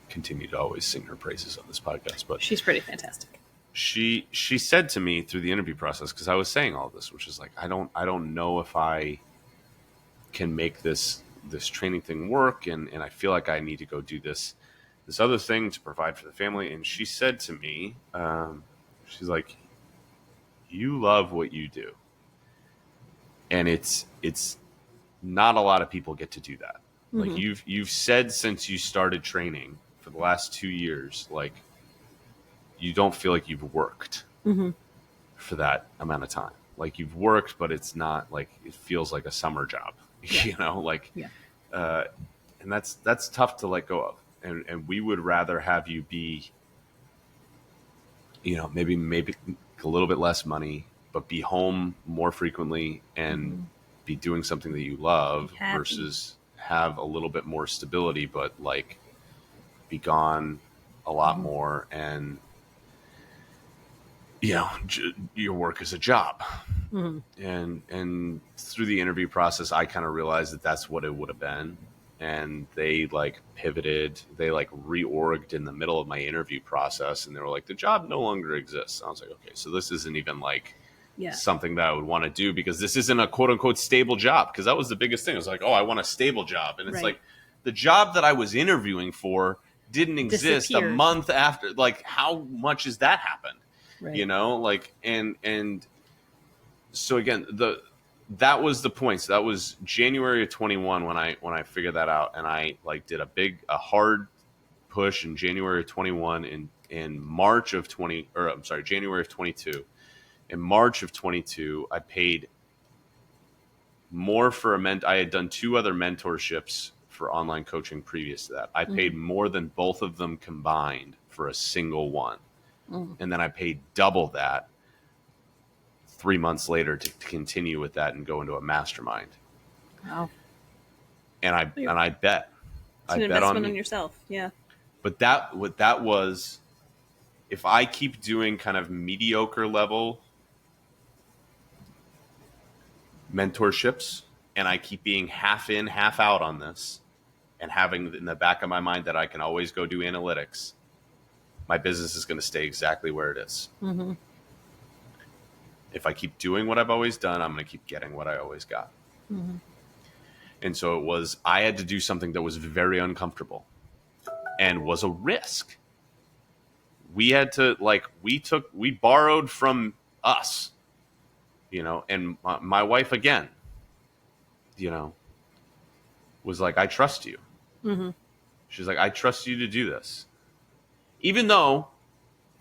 continue to always sing her praises on this podcast, but she's pretty fantastic. She said to me through the interview process, because I was saying all this, which is like, I don't know if I can make this training thing work. And I feel like I need to go do this other thing to provide for the family. And she said to me, she's like, you love what you do. And it's not a lot of people get to do that. Mm-hmm. Like you've said since you started training for the last 2 years, like you don't feel like you've worked for that amount of time. Like you've worked, but it's not like it feels like a summer job, like, and that's tough to let go of. And we would rather have you be, maybe a little bit less money, but be home more frequently and be doing something that you love versus have a little bit more stability, but like be gone a lot more and your work is a job. And through the interview process, I kind of realized that that's what it would have been. And they like pivoted, they like reorged in the middle of my interview process, and they were like, the job no longer exists. And I was like, okay, so this isn't even like something that I would want to do, because this isn't a quote unquote stable job. Because that was the biggest thing. I was like, oh, I want a stable job. And it's like the job that I was interviewing for didn't exist a month after. Like, how much has that happened? Like, and so again, that was the point. So that was January of 21 when I figured that out, and I like did a hard push in January of 21. In March of 20, or I'm sorry, January of 22. In March of 22, I paid more for I had done 2 other mentorships for online coaching previous to that. I paid more than both of them combined for a single one. And then I paid double that 3 months later to continue with that and go into a mastermind. Wow. And I bet. It's an investment in yourself. Yeah. But what that was, if I keep doing kind of mediocre level mentorships and I keep being half in, half out on this, and having in the back of my mind that I can always go do analytics, my business is going to stay exactly where it is. If I keep doing what I've always done, I'm going to keep getting what I always got. And so I had to do something that was very uncomfortable and was a risk. We had to, we borrowed from us, and my wife again, was like, I trust you. She's like, I trust you to do this. Even though,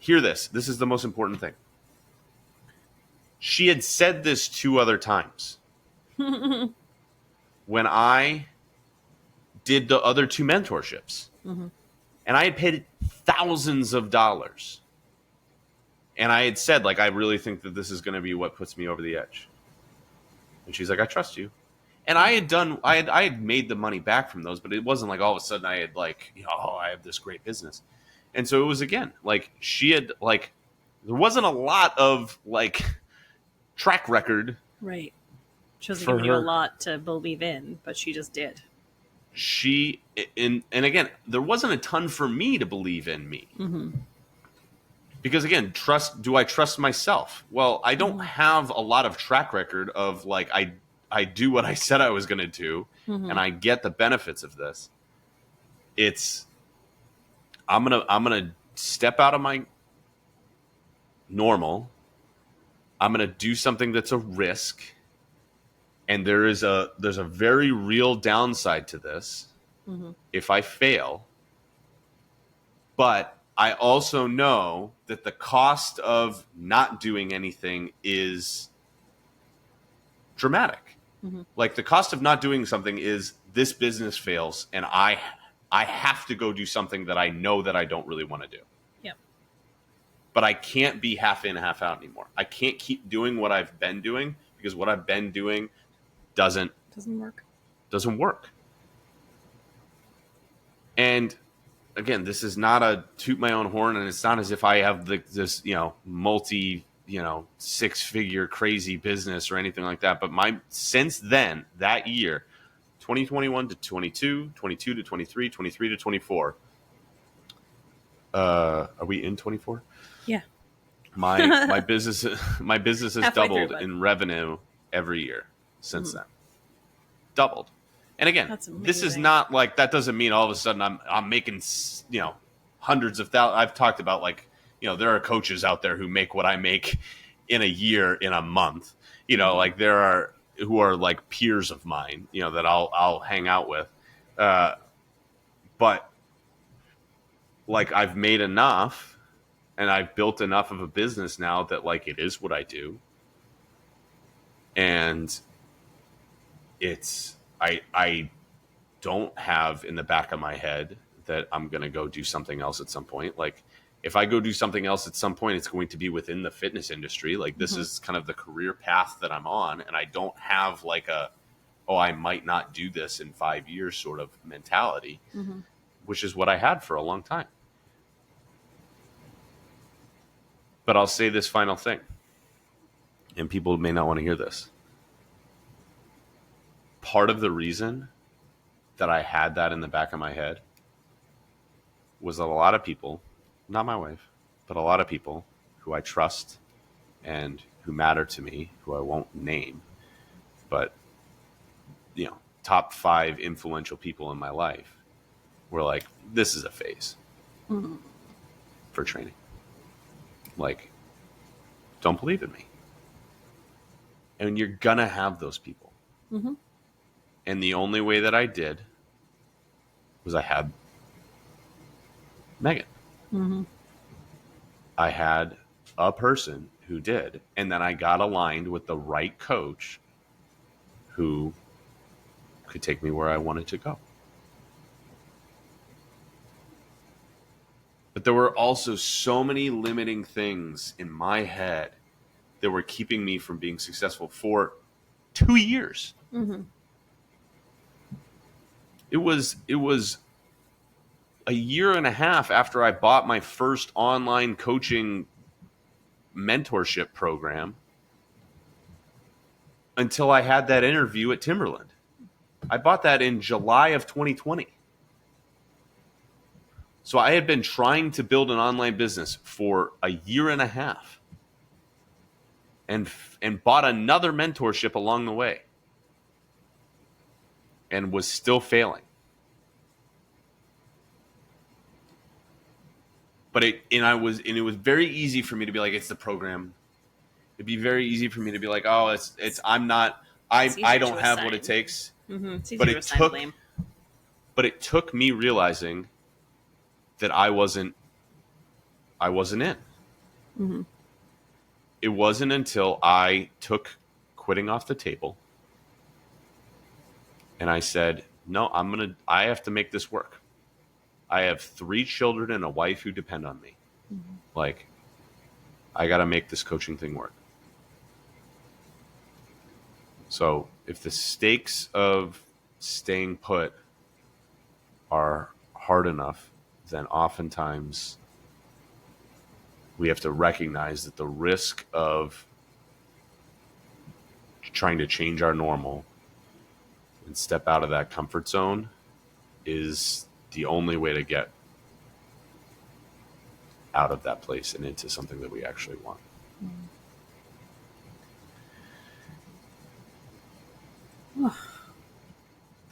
this is the most important thing. She had said this 2 other times. When I did the other 2 mentorships. And I had paid thousands of dollars. And I had said, like, I really think that this is going to be what puts me over the edge. And she's like, I trust you. And I had made the money back from those, but it wasn't like all of a sudden I had like, I have this great business. And so it was, again, like she had, like, there wasn't a lot of like track record. Right. She wasn't giving you a lot to believe in, but she just did. And again, there wasn't a ton for me to believe in me. Because again, do I trust myself? Well, I don't have a lot of track record of like, I do what I said I was going to do, and I get the benefits of this. I'm gonna step out of my normal. I'm gonna do something that's a risk, and there's a very real downside to this if I fail. But I also know that the cost of not doing anything is dramatic. Like the cost of not doing something is this business fails, and I have to go do something that I know that I don't really want to do. Yep. But I can't be half in, half out anymore. I can't keep doing what I've been doing, because what I've been doing doesn't work. And again, this is not a toot my own horn, and it's not as if I have this multi 6-figure crazy business or anything like that. But since then, that year, 2021 to 22, 22 to 23, 23 to 24. Are we in 24? Yeah. My business has doubled in revenue every year since then. Doubled. And again, this is not like, that doesn't mean all of a sudden I'm making hundreds of thousands. I've talked about like, there are coaches out there who make what I make in a year, in a month. Like there are who are like peers of mine, that I'll hang out with. But like I've made enough and I've built enough of a business now that like it is what I do. And I don't have in the back of my head that I'm going to go do something else at some point. Like if I go do something else at some point, it's going to be within the fitness industry. Like this is kind of the career path that I'm on. And I don't have like oh, I might not do this in 5 years sort of mentality, which is what I had for a long time. But I'll say this final thing, and people may not want to hear this. Part of the reason that I had that in the back of my head was that a lot of people, not my wife, but a lot of people who I trust and who matter to me, who I won't name, but, you know, top 5 influential people in my life were like, this is a phase for training. Like, don't believe in me. And you're going to have those people. And the only way that I did was I had Megan. I had a person who did. And then I got aligned with the right coach who could take me where I wanted to go. But there were also so many limiting things in my head that were keeping me from being successful for 2 years. It was a year and a half after I bought my first online coaching mentorship program until I had that interview at Timberland. I bought that in July of 2020. So I had been trying to build an online business for a year and a half and bought another mentorship along the way and was still failing. But it was very easy for me to be like, it's the program. It'd be very easy for me to be like, oh, I don't have what it takes. It's easy But to assign blame. But it took me realizing that I wasn't in. It wasn't until I took quitting off the table and I said, no, I have to make this work. I have 3 children and a wife who depend on me. Like, I got to make this coaching thing work. So if the stakes of staying put are hard enough, then oftentimes we have to recognize that the risk of trying to change our normal and step out of that comfort zone is the only way to get out of that place and into something that we actually want.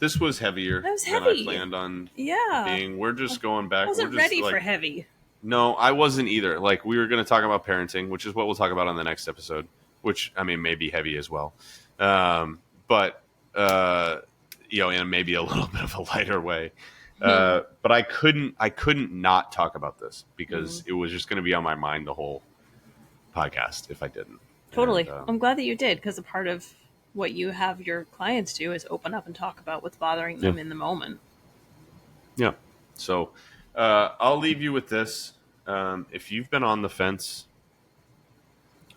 This was heavier That was than heavy. I planned on Yeah. being. We're just going back. I wasn't We're just ready for heavy. No, I wasn't either. Like, we were going to talk about parenting, which is what we'll talk about on the next episode, which, I mean, may be heavy as well. But in maybe a little bit of a lighter way. But I couldn't not talk about this because it was just going to be on my mind the whole podcast if I didn't. Totally. And, I'm glad that you did, because a part of what you have your clients do is open up and talk about what's bothering them in the moment. Yeah. So I'll leave you with this. If you've been on the fence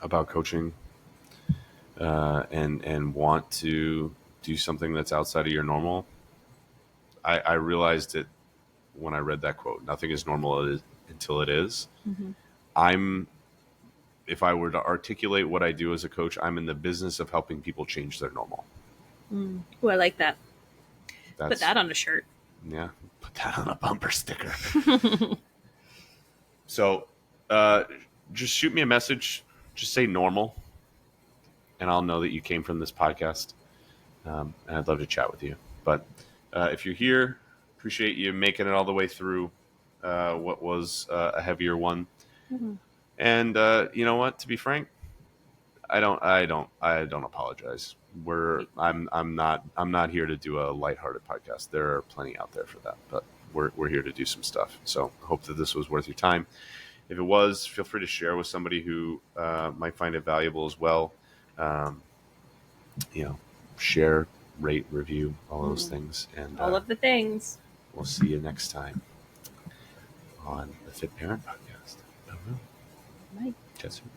about coaching and want to do something that's outside of your normal, I realized it when I read that quote. Nothing is normal until it is. If I were to articulate what I do as a coach, I'm in the business of helping people change their normal. Oh, I like that. Put that on a shirt. Yeah, put that on a bumper sticker. So just shoot me a message. Just say normal, and I'll know that you came from this podcast. And I'd love to chat with you. But if you're here, appreciate you making it all the way through what was a heavier one. And you know what? To be frank, I don't apologize. I'm not here to do a lighthearted podcast. There are plenty out there for that, but we're here to do some stuff. So I hope that this was worth your time. If it was, feel free to share with somebody who might find it valuable as well. Um, share, rate, review, all those things. And All of the things. we'll see you next time on the Fit Parent Podcast. I don't know. Right. Catch you.